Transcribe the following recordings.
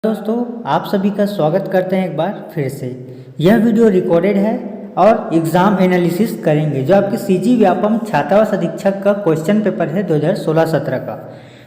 दोस्तों, आप सभी का स्वागत करते हैं एक बार फिर से। यह वीडियो रिकॉर्डेड है और एग्ज़ाम एनालिसिस करेंगे जो आपके सीजी व्यापम छात्रावास अधीक्षक का क्वेश्चन पेपर है 2016-17 का।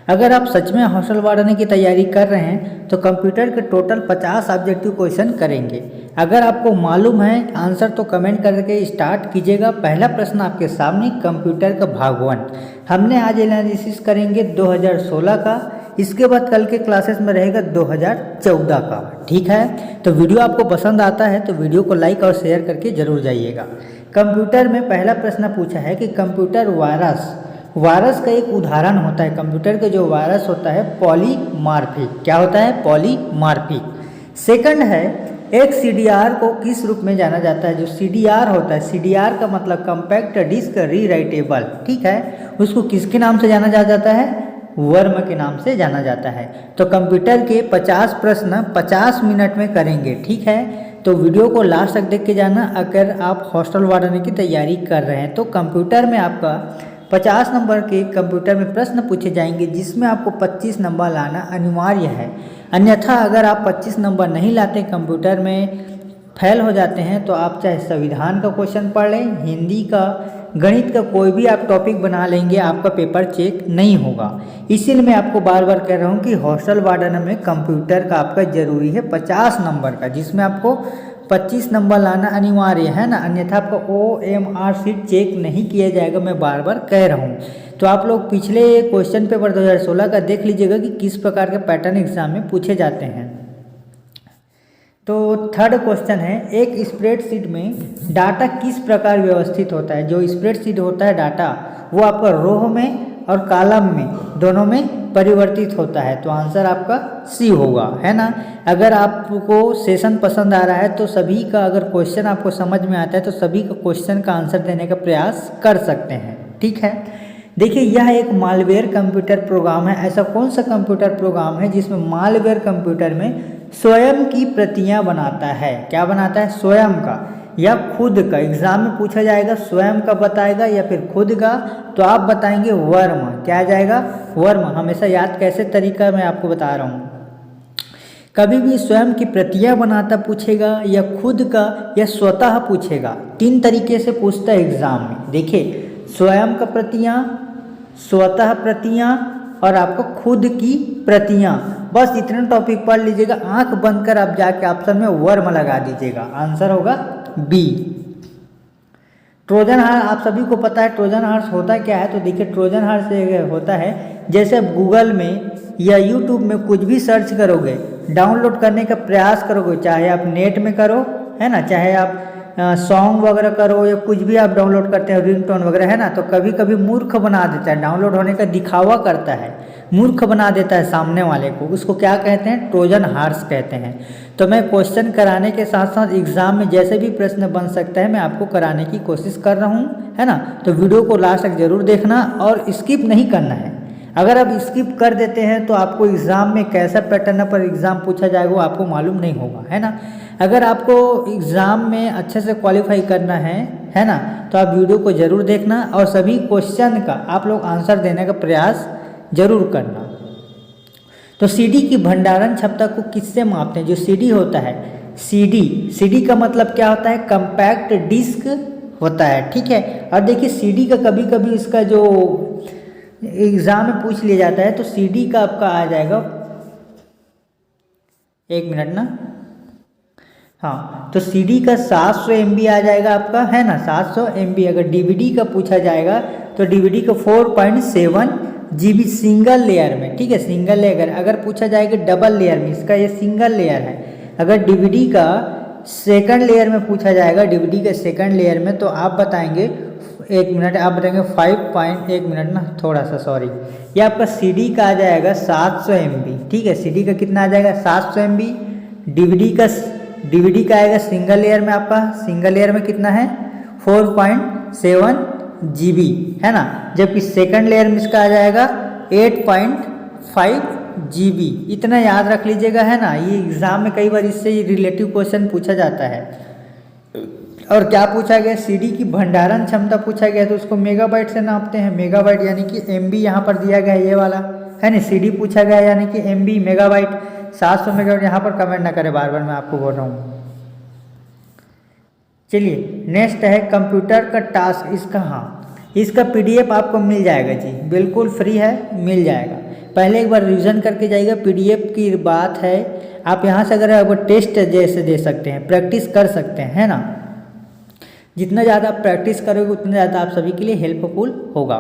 अगर आप सच में हॉस्टल वार्डन की तैयारी कर रहे हैं तो कंप्यूटर के टोटल 50 ऑब्जेक्टिव क्वेश्चन करेंगे। अगर आपको मालूम है आंसर तो कमेंट करके स्टार्ट कीजिएगा। पहला प्रश्न आपके सामने, कंप्यूटर का भाग 1 हमने आज एनालिसिस करेंगे 2016 का। इसके बाद कल के क्लासेस में रहेगा 2014 का। ठीक है, तो वीडियो आपको पसंद आता है तो वीडियो को लाइक और शेयर करके जरूर जाइएगा। कंप्यूटर में पहला प्रश्न पूछा है कि कंप्यूटर वायरस का एक उदाहरण होता है। कंप्यूटर का जो वायरस होता है पॉलीमार्फिक, क्या होता है? पॉलीमार्फिक। सेकंड है, एक सीडीआर को किस रूप में जाना जाता है? जो सीडीआर होता है, सीडीआर का मतलब कम्पैक्ट डिस्क रीराइटेबल, ठीक है, उसको किसके नाम से जाना जाता है? वर्म के नाम से जाना जाता है। तो कंप्यूटर के 50 प्रश्न 50 मिनट में करेंगे, ठीक है। तो वीडियो को लास्ट तक देख के जाना। अगर आप हॉस्टल वार्डन की तैयारी कर रहे हैं तो कंप्यूटर में आपका 50 नंबर के कंप्यूटर में प्रश्न पूछे जाएंगे जिसमें आपको 25 नंबर लाना अनिवार्य है। अन्यथा अगर आप 25 नंबर नहीं लाते, कंप्यूटर में फेल हो जाते हैं, तो आप चाहे संविधान का क्वेश्चन पढ़ लें, हिंदी का, गणित का कोई भी आप टॉपिक बना लेंगे, आपका पेपर चेक नहीं होगा। इसीलिए मैं आपको बार बार कह रहा हूँ कि हॉस्टल वार्डन में कंप्यूटर का आपका जरूरी है 50 नंबर का, जिसमें आपको 25 नंबर लाना अनिवार्य है ना, अन्यथा आपका OMR सीट चेक नहीं किया जाएगा। मैं बार बार कह रहा हूँ। तो आप लोग पिछले क्वेश्चन पेपर 2016 का देख लीजिएगा कि किस प्रकार के पैटर्न एग्जाम में पूछे जाते हैं। तो थर्ड क्वेश्चन है, एक स्प्रेडशीट में डाटा किस प्रकार व्यवस्थित होता है? जो स्प्रेडशीट होता है डाटा, वो आपका रो में और कॉलम में दोनों में परिवर्तित होता है। तो आंसर आपका सी होगा, है ना। अगर आपको सेशन पसंद आ रहा है तो सभी का, अगर क्वेश्चन आपको समझ में आता है तो सभी का क्वेश्चन का आंसर देने का प्रयास कर सकते हैं, ठीक है। देखिए, यह एक मालवेयर कंप्यूटर प्रोग्राम है। ऐसा कौन सा कंप्यूटर प्रोग्राम है जिसमें मालवेयर कंप्यूटर में स्वयं की प्रतियां बनाता है? क्या बनाता है? स्वयं का या खुद का। एग्जाम में पूछा जाएगा स्वयं का बताएगा या फिर खुद का, तो आप बताएंगे वर्म। क्या आ जाएगा? वर्म। हमेशा याद कैसे तरीका मैं आपको बता रहा हूँ। कभी भी स्वयं की प्रतियां बनाता पूछेगा या खुद का या स्वतः पूछेगा, 3 तरीके से पूछता है एग्जाम में। देखिए, स्वयं का प्रतियां, स्वतः प्रतियां और आपको खुद की प्रतियां। बस इतने टॉपिक पढ़ लीजिएगा। आंख बंद कर आप जाके ऑप्शन में वर्म लगा दीजिएगा। आंसर होगा बी। ट्रोजन हार्स, आप सभी को पता है ट्रोजन हार्स होता क्या है। तो देखिए, ट्रोजन हार्स होता है, जैसे आप गूगल में या यूट्यूब में कुछ भी सर्च करोगे, डाउनलोड करने का प्रयास करोगे, चाहे आप नेट में करो, है ना, चाहे आप सॉन्ग वगैरह करो या कुछ भी आप डाउनलोड करते हैं, रिंगटोन वगैरह, है ना, तो कभी कभी मूर्ख बना देता है। डाउनलोड होने का दिखावा करता है, मूर्ख बना देता है सामने वाले को। उसको क्या कहते हैं? ट्रोजन हार्स कहते हैं। तो मैं क्वेश्चन कराने के साथ साथ एग्जाम में जैसे भी प्रश्न बन सकता है मैं आपको कराने की कोशिश कर रहा हूँ, है ना। तो वीडियो को लास्ट तक जरूर देखना और स्किप नहीं करना है। अगर आप स्किप कर देते हैं तो आपको एग्ज़ाम में कैसा पैटर्न पर एग्ज़ाम पूछा जाएगा वो आपको मालूम नहीं होगा, है ना। अगर आपको एग्ज़ाम में अच्छे से क्वालिफाई करना है ना, तो आप वीडियो को ज़रूर देखना और सभी क्वेश्चन का आप लोग आंसर देने का प्रयास जरूर करना। तो सीडी की भंडारण क्षमता को किससे मापते हैं? जो सीडी होता है, सीडी का मतलब क्या होता है? कम्पैक्ट डिस्क होता है, ठीक है। और देखिए, सीडी का कभी कभी इसका जो एग्जाम में पूछ लिया जाता है, तो सीडी का आपका आ जाएगा, 1 मिनट ना, हाँ, तो सीडी का 700 MB आ जाएगा आपका, है ना, 700 MB। अगर डीवीडी का पूछा जाएगा तो डीवीडी का 4.7 GB सिंगल लेयर में, ठीक है, सिंगल लेयर। अगर पूछा जाएगा डबल लेयर में, इसका ये सिंगल लेयर है। अगर डीवीडी का सेकंड लेयर में पूछा जाएगा, डीवीडी के सेकंड लेयर में, तो आप बताएंगे, 1 मिनट, आप बताएंगे 1 मिनट ना, थोड़ा सा सॉरी, ये आपका सीडी का आ जाएगा 700 MB, ठीक है। सीडी का कितना आ जाएगा? 700 MB। डीवीडी का आएगा सिंगल लेयर में, आपका सिंगल लेयर में कितना है? 4.7 GB, है ना। जबकि सेकंड लेयर में इसका आ जाएगा 8.5 GB। इतना याद रख लीजिएगा, है ना। ये एग्जाम में कई बार इससे रिलेटिव क्वेश्चन पूछा जाता है। और क्या पूछा गया? सीडी की भंडारण क्षमता पूछा गया, तो उसको मेगाबाइट से नापते हैं। मेगाबाइट यानी कि MB यहाँ पर दिया गया है, ये वाला, है ना। सीडी पूछा गया यानी कि MB मेगाबाइट। 700 मेगावाट यहाँ पर कमेंट ना करें, बार बार मैं आपको बोल रहा हूँ। चलिए नेक्स्ट है कंप्यूटर का टास्क, इसका इसका PDF आपको मिल जाएगा जी, बिल्कुल फ्री है, मिल जाएगा। पहले एक बार रिवीजन करके जाइएगा, PDF की बात है। आप यहाँ से अगर आप टेस्ट जैसे दे सकते हैं, प्रैक्टिस कर सकते हैं, है ना। जितना ज़्यादा आप प्रैक्टिस करोगे उतना ज़्यादा आप सभी के लिए हेल्पफुल होगा।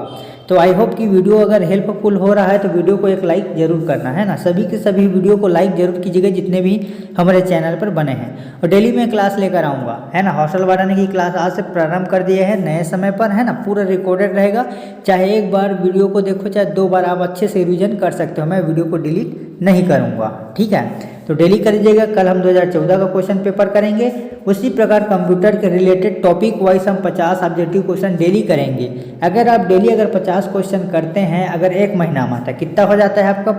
तो आई होप कि वीडियो अगर हेल्पफुल हो रहा है तो वीडियो को एक लाइक जरूर करना, है ना। सभी के सभी वीडियो को लाइक जरूर कीजिएगा जितने भी हमारे चैनल पर बने हैं। और डेली मैं क्लास लेकर आऊँगा, है ना। हॉस्टल वार्डन की क्लास आज से प्रारंभ कर दिए हैं नए समय पर, है ना। पूरा रिकॉर्डेड रहेगा, चाहे एक बार वीडियो को देखो चाहे 2 बार आप अच्छे से रिविजन कर सकते हो। मैं वीडियो को डिलीट नहीं करूँगा, ठीक है। तो डेली कर दीजिएगा। कल हम 2014 का क्वेश्चन पेपर करेंगे, उसी प्रकार कंप्यूटर के रिलेटेड टॉपिक वाइज हम 50 ऑब्जेक्टिव क्वेश्चन डेली करेंगे। अगर आप डेली अगर 50 क्वेश्चन करते हैं, अगर एक महीना में आता है, कितना हो जाता है आपका,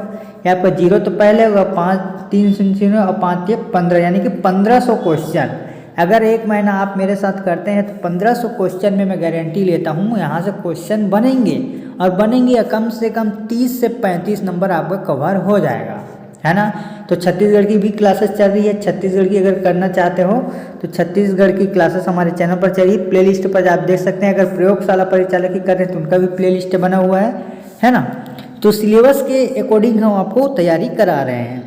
यहाँ पर 0 तो पहले होगा, 5 3 0 और 5 ये 15, यानी कि 1500 क्वेश्चन अगर एक महीना आप मेरे साथ करते हैं तो 1500 क्वेश्चन में मैं गारंटी लेता हूँ यहाँ से क्वेश्चन बनेंगे, और बनेंगे कम से कम 30 से 35 नंबर आपका कवर हो जाएगा, है ना। तो छत्तीसगढ़ की भी क्लासेस चल रही है। छत्तीसगढ़ की अगर करना चाहते हो तो छत्तीसगढ़ की क्लासेस हमारे चैनल पर चलिए, प्लेलिस्ट पर आप देख सकते हैं। अगर प्रयोगशाला परिचालक की कर रहे हैं तो उनका भी प्लेलिस्ट बना हुआ है ना। तो सिलेबस के अकॉर्डिंग हम आपको तैयारी करा रहे हैं।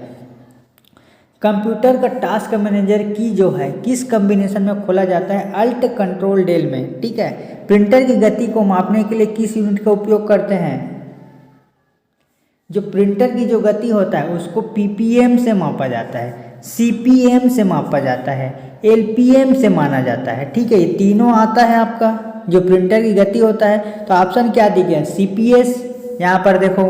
कंप्यूटर का टास्क मैनेजर की जो है किस कॉम्बिनेशन में खोला जाता है, अल्ट कंट्रोल डेल में, ठीक है। प्रिंटर की गति को मापने के लिए किस यूनिट का उपयोग करते हैं। जो प्रिंटर की जो गति होता है उसको PPM से मापा जाता है, CPM से मापा जाता है, LPM से माना जाता है, ठीक है। ये तीनों आता है आपका जो प्रिंटर की गति होता है। तो ऑप्शन क्या दी गया, CPS यहाँ पर देखो,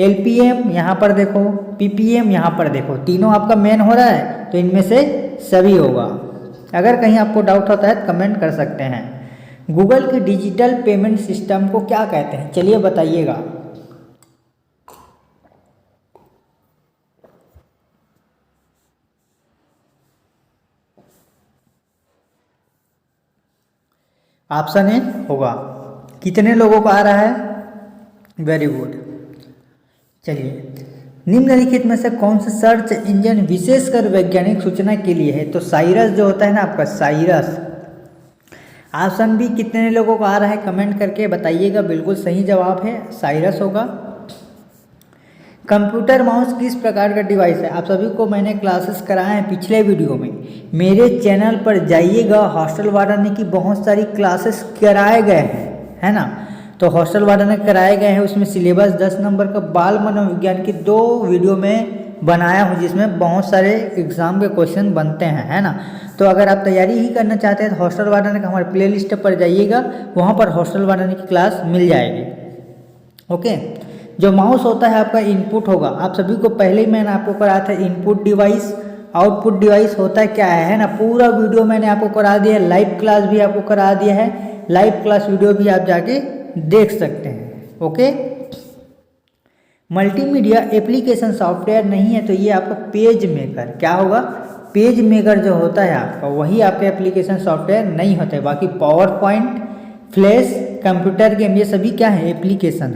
LPM यहाँ पर देखो, PPM यहाँ पर देखो, तीनों आपका मेन हो रहा है तो इनमें से सभी होगा। अगर कहीं आपको डाउट होता है तो कमेंट कर सकते हैं। गूगल की डिजिटल पेमेंट सिस्टम को क्या कहते हैं, चलिए बताइएगा। ऑप्शन ए होगा। कितने लोगों को आ रहा है, वेरी गुड। चलिए निम्नलिखित में से कौन सा सर्च इंजन विशेषकर वैज्ञानिक सूचना के लिए है। तो साइरस जो होता है ना आपका, साइरस। ऑप्शन बी कितने लोगों को आ रहा है कमेंट करके बताइएगा, बिल्कुल सही जवाब है, साइरस होगा। कंप्यूटर माउस किस प्रकार का डिवाइस है। आप सभी को मैंने क्लासेस कराए हैं पिछले वीडियो में, मेरे चैनल पर जाइएगा। हॉस्टल वार्डन की बहुत सारी क्लासेस कराए गए हैं, है ना। तो हॉस्टल वार्डन कराए गए हैं, उसमें सिलेबस 10 नंबर का बाल मनोविज्ञान की 2 वीडियो में बनाया हूँ, जिसमें बहुत सारे एग्जाम के क्वेश्चन बनते हैं, है ना। तो अगर आप तैयारी ही करना चाहते हैं तो हॉस्टल वार्डन का हमारे प्ले लिस्ट पर जाइएगा, वहाँ पर हॉस्टल वार्डन की क्लास मिल जाएगी, ओके। जो माउस होता है आपका इनपुट होगा, आप सभी को पहले ही मैंने आपको कराया था इनपुट डिवाइस, आउटपुट डिवाइस होता है क्या है ना। पूरा वीडियो मैंने आपको करा दिया है, लाइव क्लास भी आपको करा दिया है, लाइव क्लास वीडियो भी आप जाके देख सकते हैं, ओके। मल्टीमीडिया एप्लीकेशन सॉफ्टवेयर नहीं है तो ये आपका पेज मेकर क्या होगा, पेज मेकर जो होता है आपका वही आपका एप्लीकेशन सॉफ्टवेयर नहीं होता है। बाकी power point, flash, computer game ये सभी क्या है, एप्लीकेशन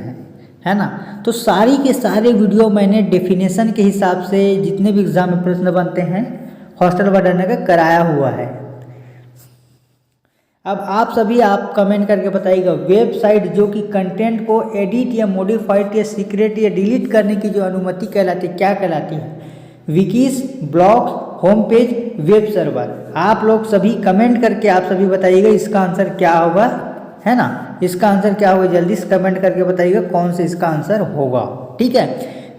है ना। तो सारी के सारे वीडियो मैंने डेफिनेशन के हिसाब से जितने भी एग्जाम में प्रश्न बनते हैं हॉस्टल वार्डन का कराया हुआ है। अब आप सभी आप कमेंट करके बताइएगा, वेबसाइट जो कि कंटेंट को एडिट या मॉडिफाइड या सीक्रेट या डिलीट करने की जो अनुमति कहलाती है क्या कहलाती है, wikis, blogs, home page, web server. आप लोग सभी कमेंट करके आप सभी बताइएगा इसका आंसर क्या होगा, है ना। इसका आंसर क्या होगा, जल्दी से कमेंट करके बताइएगा कौन सा इसका आंसर होगा, ठीक है।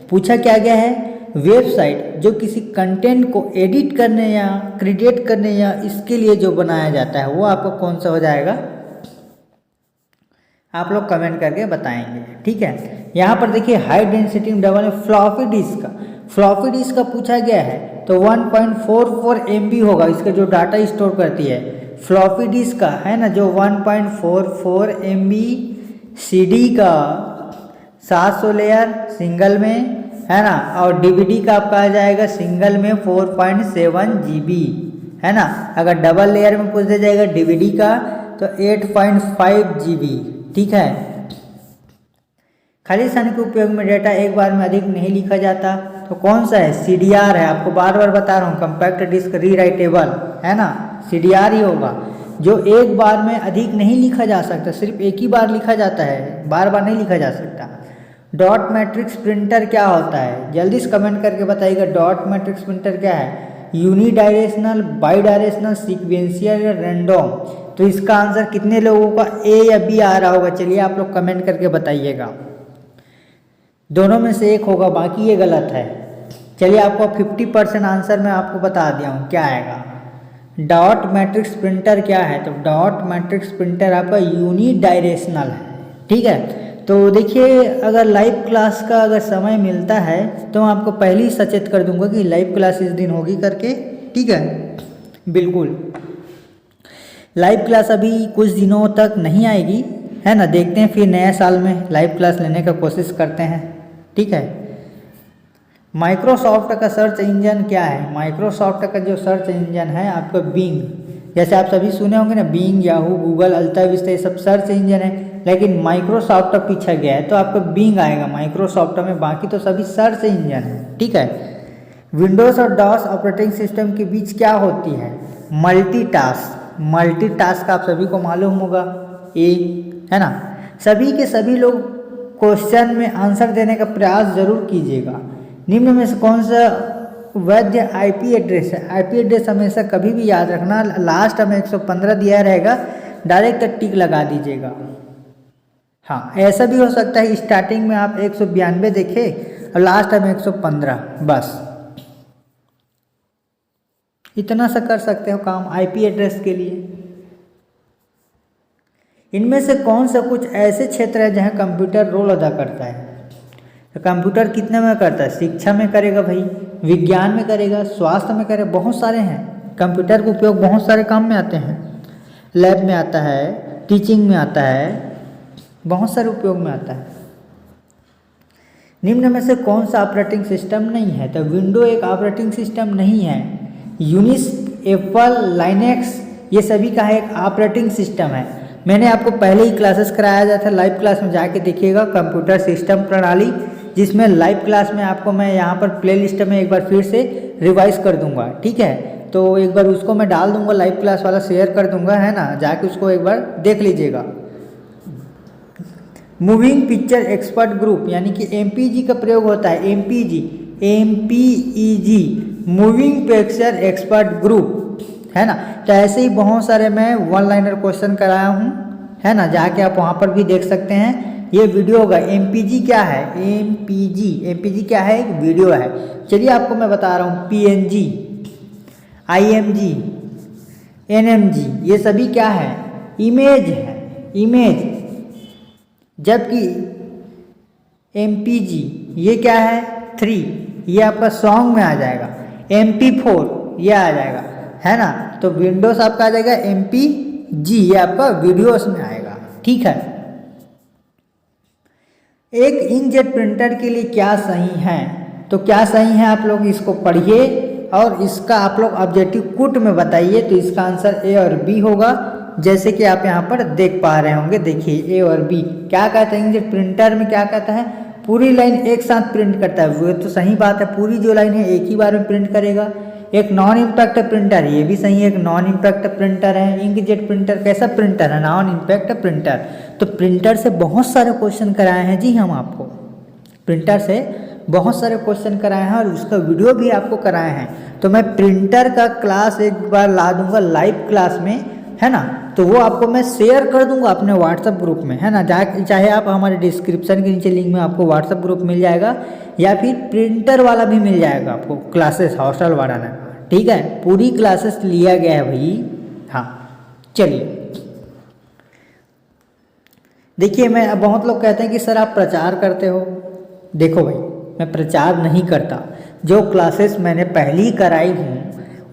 पूछा क्या गया है, वेबसाइट जो किसी कंटेंट को एडिट करने या क्रिएट करने या इसके लिए जो बनाया जाता है वो आपको कौन सा हो जाएगा, आप लोग कमेंट करके बताएंगे, ठीक है। यहाँ पर देखिए high density double floppy disk का, फ्लॉपी डिस्क का पूछा गया है तो 1.44 MB होगा इसका जो डाटा स्टोर करती है। फ्लॉपी डिस्क का है ना जो 1.44 MB, CD का 700 लेयर सिंगल में, है ना। और DVD का आपका आ जाएगा सिंगल में 4.7 GB, है ना। अगर डबल लेयर में पूछ दिया जाएगा DVD का तो 8.5 GB, ठीक है। खाली स्थान के उपयोग में डेटा एक बार में अधिक नहीं लिखा जाता, तो कौन सा है? CDR है। आपको बार बार बता रहा हूँ, कम्पैक्ट डिस्क रीराइटेबल है ना, CDR ही होगा। जो एक बार में अधिक नहीं लिखा जा सकता, सिर्फ एक ही बार लिखा जाता है, बार बार नहीं लिखा जा सकता। डॉट मैट्रिक्स प्रिंटर क्या होता है? जल्दी से कमेंट करके बताइएगा, डॉट मैट्रिक्स प्रिंटर क्या है? यूनिडायरेक्शनल, बाई डायरेक्शनल, सीक्वेंशियल या रैंडम? तो इसका आंसर कितने लोगों का ए या बी आ रहा होगा? चलिए आप लोग कमेंट करके बताइएगा। दोनों में से एक होगा, बाकी ये गलत है। चलिए आपको 50% आंसर मैं आपको बता दिया हूँ क्या आएगा। डॉट मैट्रिक्स प्रिंटर क्या है? तो डॉट मैट्रिक्स प्रिंटर आपका यूनिडायरेक्शनल है। ठीक है, तो देखिए अगर लाइव क्लास का अगर समय मिलता है तो मैं आपको पहले ही सचेत कर दूंगा कि लाइव क्लास इस दिन होगी करके। ठीक है, बिल्कुल लाइव क्लास अभी कुछ दिनों तक नहीं आएगी, है ना। देखते हैं फिर नए साल में लाइव क्लास लेने का कोशिश करते हैं। ठीक है, माइक्रोसॉफ्ट का सर्च इंजन क्या है? माइक्रोसॉफ्ट का जो सर्च इंजन है आपका बिंग, जैसे आप सभी सुने होंगे ना, बिंग, याहू, गूगल, अल्ता विस्टा, ये सब सर्च इंजन है, लेकिन माइक्रोसॉफ्ट पीछा गया है तो आपका बिंग आएगा माइक्रोसॉफ्ट में, बाकी तो सभी सर्च इंजन है। ठीक है, विंडोज़ और डॉस ऑपरेटिंग सिस्टम के बीच क्या होती है? मल्टीटास्क। मल्टीटास्क आप सभी को मालूम होगा, है ना। सभी के सभी लोग क्वेश्चन में आंसर देने का प्रयास जरूर कीजिएगा। निम्न में से कौन सा वैध IP एड्रेस है? IP एड्रेस हमेशा कभी भी याद रखना, लास्ट में 115 दिया रहेगा, डायरेक्ट टिक लगा दीजिएगा। हाँ, ऐसा भी हो सकता है स्टार्टिंग में आप 192 देखें और लास्ट में 115, बस इतना सा कर सकते हो काम IP एड्रेस के लिए। इनमें से कौन सा कुछ ऐसे क्षेत्र है जहाँ कंप्यूटर रोल अदा करता है? तो कंप्यूटर कितने में करता है? शिक्षा में करेगा भाई, विज्ञान में करेगा, स्वास्थ्य में करेगा, बहुत सारे हैं। कंप्यूटर का उपयोग बहुत सारे काम में आते हैं, लैब में आता है, टीचिंग में आता है, बहुत सारे उपयोग में आता है। निम्न में से कौन सा ऑपरेटिंग सिस्टम नहीं है? तो विंडो एक ऑपरेटिंग सिस्टम नहीं है। यूनिक्स, एप्पल, लाइनेक्स, ये सभी का एक ऑपरेटिंग सिस्टम है। मैंने आपको पहले ही क्लासेस कराया जाता है, लाइव क्लास में जाके देखिएगा, कंप्यूटर सिस्टम प्रणाली, जिसमें लाइव क्लास में आपको मैं यहाँ पर प्लेलिस्ट में एक बार फिर से रिवाइज कर दूंगा। ठीक है, तो एक बार उसको मैं डाल दूंगा, लाइव क्लास वाला शेयर कर दूंगा, है ना, जाके उसको एक बार देख लीजिएगा। मूविंग पिक्चर एक्सपर्ट ग्रुप यानी कि MPG का प्रयोग होता है। MPEG moving picture expert group, है ना। तो ऐसे ही बहुत सारे मैं वन लाइनर क्वेश्चन कराया हूँ, है ना, जाके आप वहाँ पर भी देख सकते हैं। ये वीडियो होगा। MPG क्या है? MPG क्या है? एक वीडियो है। चलिए आपको मैं बता रहा हूँ, PNG, IMG, NMG, ये सभी क्या है? इमेज है, इमेज। जबकि MPG ये क्या है? 3, ये आपका सॉन्ग में आ जाएगा। MP4 ये आ जाएगा, है ना। तो विंडोज आपका आ जाएगा MPG, ये आपका वीडियोस में आएगा। ठीक है, एक इंकजेट प्रिंटर के लिए क्या सही है? तो क्या सही है आप लोग इसको पढ़िए और इसका आप लोग ऑब्जेक्टिव कुट में बताइए। तो इसका आंसर A और B होगा, जैसे कि आप यहाँ पर देख पा रहे होंगे। देखिए A और B क्या कहता है, इंकजेट प्रिंटर में क्या कहता है? पूरी लाइन एक साथ प्रिंट करता है। वो तो सही बात है, पूरी जो लाइन है एक ही बार में प्रिंट करेगा। एक नॉन इम्पैक्ट प्रिंटर, ये भी सही है, एक नॉन इम्पैक्ट प्रिंटर है। इंकजेट प्रिंटर कैसा प्रिंटर है? Non impact printer. तो प्रिंटर से बहुत सारे क्वेश्चन कराए हैं जी हम आपको, प्रिंटर से बहुत सारे क्वेश्चन कराए हैं और उसका वीडियो भी आपको कराए हैं। तो मैं प्रिंटर का क्लास एक बार ला दूंगा लाइव क्लास में, है ना। तो वो आपको मैं शेयर कर दूंगा अपने व्हाट्सएप ग्रुप में, है ना। चाहे आप हमारे डिस्क्रिप्शन के नीचे लिंक में आपको व्हाट्सएप ग्रुप मिल जाएगा, या फिर प्रिंटर वाला भी मिल जाएगा आपको, क्लासेस हॉस्टल वाला ना। ठीक है, पूरी क्लासेस लिया गया है भाई। हाँ, चलिए देखिए, मैं बहुत लोग कहते हैं कि सर आप प्रचार करते हो। देखो भाई, मैं प्रचार नहीं करता। जो क्लासेस मैंने पहली कराई हूँ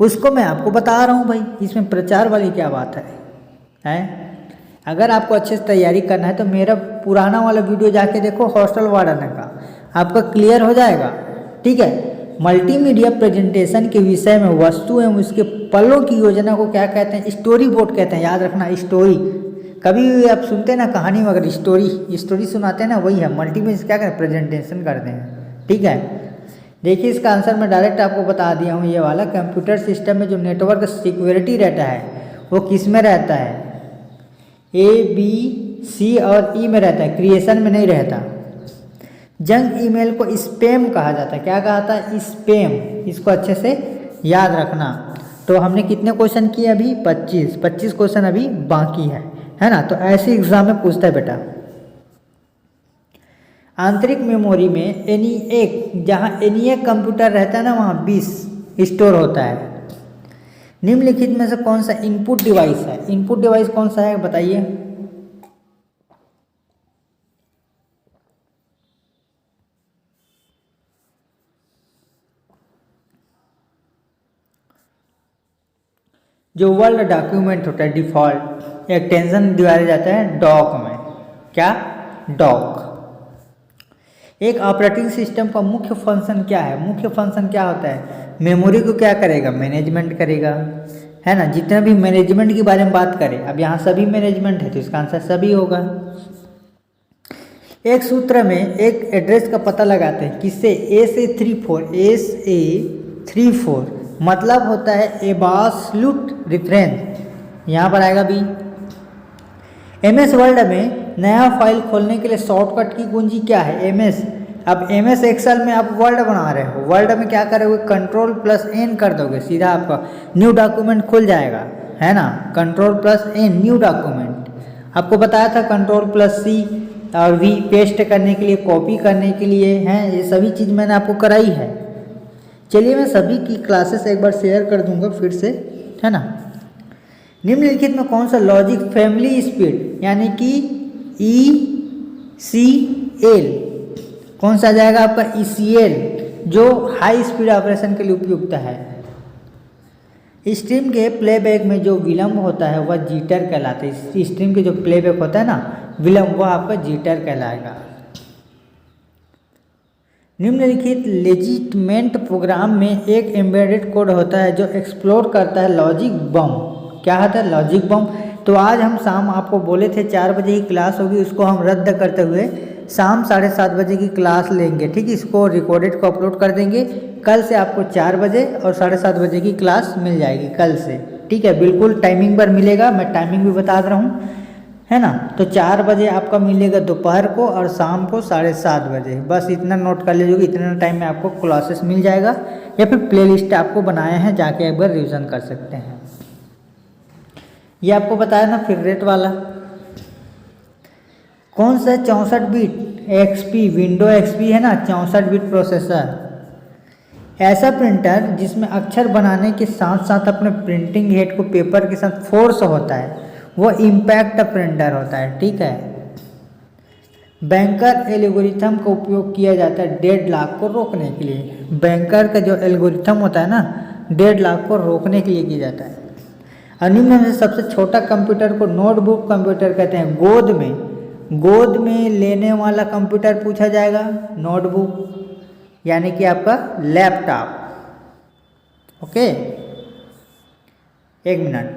उसको मैं आपको बता रहा हूँ भाई, इसमें प्रचार वाली क्या बात है? अगर आपको अच्छे से तैयारी करना है तो मेरा पुराना वाला वीडियो जाके देखो, हॉस्टल वार्डन का, आपका क्लियर हो जाएगा। ठीक है, मल्टीमीडिया प्रेजेंटेशन के विषय में वस्तु एवं उसके पलों की योजना को क्या कहते हैं? स्टोरी बोर्ड कहते हैं। याद रखना, स्टोरी। कभी आप सुनते हैं ना कहानी में, अगर स्टोरी सुनाते हैं ना, वही है मल्टीमीडिया। क्या करें? प्रेजेंटेशन करते हैं। ठीक है, देखिए इसका आंसर मैं डायरेक्ट आपको बता दिया हूँ, ये वाला कंप्यूटर सिस्टम में जो नेटवर्क सिक्योरिटी रहता है वो किस में रहता है, ए बी सी और ई में रहता है, क्रिएशन में नहीं रहता। जंक ईमेल को स्पैम कहा जाता है, क्या कहा था, स्पैम, इसको अच्छे से याद रखना। तो हमने कितने क्वेश्चन किए अभी, 25 क्वेश्चन अभी बाकी है ना। तो ऐसे एग्जाम में पूछता है बेटा। आंतरिक मेमोरी में NE1, जहाँ NE1 कंप्यूटर रहता है ना वहाँ 20 स्टोर होता है। निम्नलिखित में से कौन सा इनपुट डिवाइस है, इनपुट डिवाइस कौन सा है बताइए। जो वर्ल्ड डॉक्यूमेंट होता है डिफॉल्ट एक्सटेंशन दिया जाता है डॉक में, क्या, डॉक। एक ऑपरेटिंग सिस्टम का मुख्य फंक्शन क्या है, मुख्य फंक्शन क्या होता है, मेमोरी को क्या करेगा, मैनेजमेंट करेगा, है ना। जितना भी मैनेजमेंट के बारे में बात करें, अब यहाँ सभी मैनेजमेंट है तो इसका आंसर सभी होगा। एक सूत्र में एक एड्रेस का पता लगाते हैं किससे, SA34 मतलब होता है एब्सोल्यूट रेफरेंस, यहाँ पर आएगा भी। MS वर्ड में नया फाइल खोलने के लिए शॉर्टकट की कुंजी क्या है, MS। अब MS एक्सेल में आप वर्ड बना रहे हो, वर्ड में क्या करोगे, Ctrl+N कर दोगे, सीधा आपका न्यू डॉक्यूमेंट खुल जाएगा, है ना। Ctrl+N new document. आपको बताया था Ctrl+C और V पेस्ट करने के लिए, कॉपी करने के लिए, हैं, ये सभी चीज़ मैंने आपको कराई है। चलिए मैं सभी की क्लासेस एक बार शेयर कर दूंगा फिर से, है ना। निम्नलिखित में कौन सा लॉजिक फैमिली स्पीड यानी कि ECL, कौन सा आ जाएगा आपका ECL, जो हाई स्पीड ऑपरेशन के लिए उपयुक्त है। स्ट्रीम के प्लेबैक में जो विलंब होता है वह जीटर कहलाता है। स्ट्रीम के जो प्लेबैक होता है ना विलंब, वह आपका जीटर कहलाएगा। निम्नलिखित लेजिटमेंट प्रोग्राम में एक एम्बेडेड कोड होता है जो एक्सप्लोर करता है लॉजिक बम, क्या होता है, लॉजिक बम। तो आज हम शाम आपको बोले थे 4 बजे की क्लास होगी, उसको हम रद्द करते हुए शाम 7:30 बजे की क्लास लेंगे, ठीक है। इसको रिकॉर्डेड को अपलोड कर देंगे, कल से आपको 4 बजे और 7:30 बजे की क्लास मिल जाएगी कल से, ठीक है। बिल्कुल टाइमिंग पर मिलेगा, मैं टाइमिंग भी बता रहा हूँ, है ना। तो 4 बजे आपका मिलेगा दोपहर को और शाम को 7:30 बजे, बस इतना नोट कर लीजिए, इतना टाइम में आपको क्लासेस मिल जाएगा, या फिर प्लेलिस्ट आपको बनाए हैं, जाके एक बार रिवीजन कर सकते हैं। ये आपको बताया ना फिर रेट वाला, कौन सा 64 बिट XP, विंडो XP है ना, 64 बिट प्रोसेसर। ऐसा प्रिंटर जिसमें अक्षर बनाने के साथ साथ अपने प्रिंटिंग हेड को पेपर के साथ फोर्स होता है, वो इम्पैक्ट प्रिंटर होता है, ठीक है। बैंकर एल्गोरिथम का उपयोग किया जाता है डेडलॉक को रोकने के लिए। बैंकर का जो एल्गोरिथम होता है ना, डेडलॉक को रोकने के लिए किया जाता है। निम्न में सबसे छोटा कंप्यूटर को नोटबुक कंप्यूटर कहते हैं। गोद में लेने वाला कंप्यूटर पूछा जाएगा, नोटबुक यानी कि आपका लैपटॉप, ओके। 1 मिनट,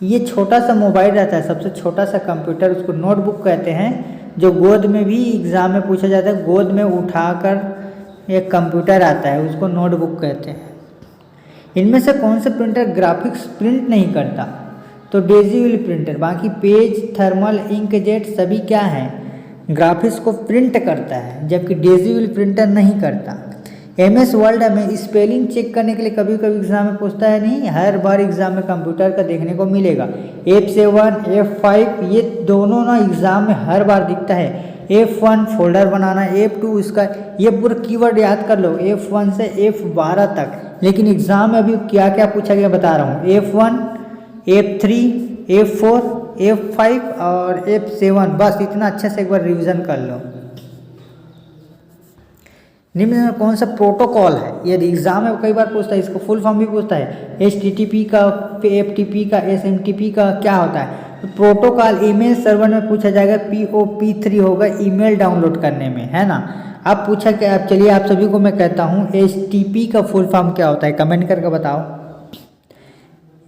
ये छोटा सा मोबाइल रहता है, सबसे छोटा सा कंप्यूटर, उसको नोटबुक कहते हैं। जो गोद में भी एग्जाम में पूछा जाता है, गोद में उठाकर एक कंप्यूटर आता है, उसको नोटबुक कहते हैं। इनमें से कौन सा प्रिंटर ग्राफिक्स प्रिंट नहीं करता, तो डेजिबल प्रिंटर। बाकी पेज, थर्मल, इंकजेट सभी क्या हैं, ग्राफिक्स को प्रिंट करता है, जबकि डेजिबल प्रिंटर नहीं करता। MS वर्ड में स्पेलिंग चेक करने के लिए कभी कभी एग्जाम में पूछता है, नहीं, हर बार एग्जाम में कंप्यूटर का देखने को मिलेगा। F7, F5 ये दोनों ना एग्जाम में हर बार दिखता है। F1 फोल्डर बनाना, F2 इसका, ये पूरा कीवर्ड याद कर लो, F1 से F12 तक। लेकिन एग्जाम में अभी क्या क्या पूछा गया बता रहा हूँ, F1, F3, F4, F5 और F7, बस इतना अच्छे से एक बार रिवीजन कर लो। निम्न में कौन सा प्रोटोकॉल है, यदि एग्जाम में कई बार पूछता है, इसको फुल फॉर्म भी पूछता है। HTTP का, FTP का, SMTP का क्या होता है, तो प्रोटोकॉल ईमेल सर्वर में पूछा जाएगा, POP3 होगा ईमेल डाउनलोड करने में, है ना। अब पूछा कि अब चलिए आप सभी को मैं कहता हूँ HTTP का फुल फॉर्म क्या होता है, कमेंट करके बताओ।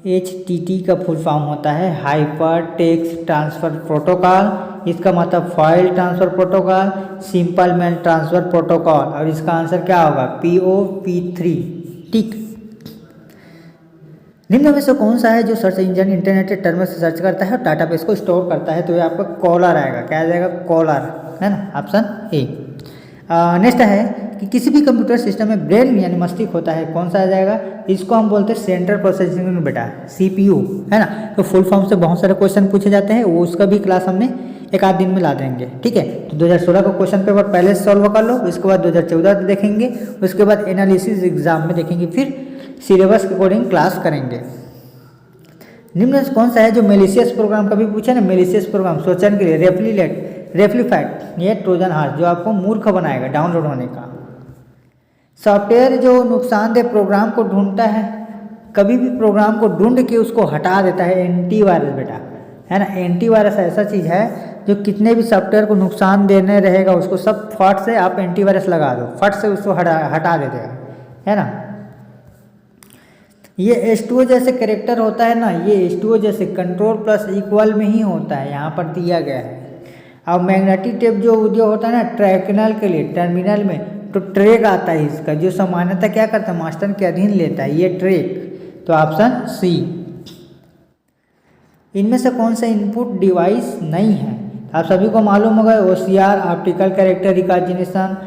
HTT का फुल फॉर्म होता है हाइपर टेक्स्ट ट्रांसफ़र प्रोटोकॉल। इसका मतलब file transfer protocol, simple mail transfer protocol, और इसका आंसर क्या होगा? POP3। ठीक। निम्न में से कौन सा है जो सर्च इंजन इंटरनेट के टर्म से सर्च करता है और डाटाबेस को स्टोर करता है? तो ये आपका कॉलर आएगा। क्या आ जाएगा? कॉलर, है ना, ऑप्शन ए। नेक्स्ट है कि किसी भी कंप्यूटर सिस्टम में ब्रेन यानी मस्तिष्क होता है, कौन सा आ जाएगा? इसको हम बोलते हैं सेंट्रल प्रोसेसिंग यूनिट बेटा, CPU, है ना। तो फुल फॉर्म से बहुत सारे क्वेश्चन पूछे जाते हैं, वो उसका भी क्लास हमने एक आध दिन में ला देंगे। ठीक है, तो 2016 का क्वेश्चन पेपर पहले से सॉल्व कर लो, उसके बाद 2014 देखेंगे, उसके बाद एनालिसिस एग्जाम में देखेंगे, फिर सिलेबस के अकॉर्डिंग क्लास करेंगे। निम्न में कौन सा है जो मेलिशियस प्रोग्राम का भी पूछा ना, मेलिशियस प्रोग्राम सोचने के लिए रेफ्लिफाइट, ये ट्रोजन हार्स जो आपको मूर्ख बनाएगा डाउनलोड होने का। सॉफ्टवेयर जो नुकसानदेह प्रोग्राम को ढूंढता है, कभी भी प्रोग्राम को ढूंढ के उसको हटा देता है, एंटीवायरस बेटा, है ना। एंटीवायरस ऐसा चीज़ है जो कितने भी सॉफ्टवेयर को नुकसान देने रहेगा उसको सब फट से आप एंटीवायरस लगा दो, फट से उसको हटा दे देगा, है ना। ये H2O जैसे कैरेक्टर होता है ना, ये H2O जैसे कंट्रोल प्लस इक्वल में ही होता है, यहाँ पर दिया गया है। अब मैग्नेटिक टेप जो होता है ना ट्रैक्नल के लिए, टर्मिनल में तो ट्रैक आता है इसका, जो सामान्यतः क्या करता है? मास्टर के अधीन लेता है, ये ट्रैक। तो ऑप्शन सी। इनमें से कौन सा इनपुट डिवाइस नहीं है? आप सभी को मालूम होगा OCR, optical character recognition,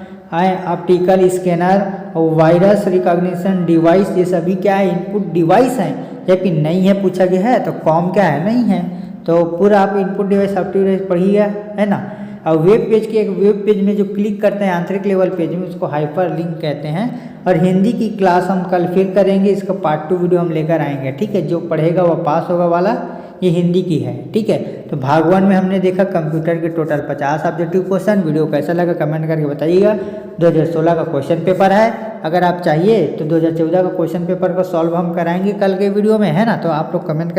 optical scanner और वायरस रिकॉग्निशन डिवाइस, ये सभी क्या है? इनपुट डिवाइस हैं। जबकि नहीं है पूछा गया है तो कॉम क्या है? नहीं है। तो पूरा आप इनपुट डिवाइस ऑप्टिकल डिवाइस पढ़िएगा, है ना। और वेब पेज के एक वेब पेज में जो क्लिक करते हैं आंतरिक लेवल पेज में, उसको हाइपर लिंक कहते हैं। और हिंदी की क्लास हम कल फिर करेंगे, इसका पार्ट 2 वीडियो हम लेकर आएंगे। ठीक है, जो पढ़ेगा वह पास होगा वाला, ये हिंदी की है। ठीक है, तो भाग 1 में हमने देखा कंप्यूटर के टोटल 50 ऑब्जेक्टिव क्वेश्चन। वीडियो कैसा लगा कमेंट करके बताइएगा। 2016 का क्वेश्चन पेपर है, अगर आप चाहिए तो 2014 का क्वेश्चन पेपर को सॉल्व हम कराएंगे कल के वीडियो में, है ना। तो आप लोग कमेंट कर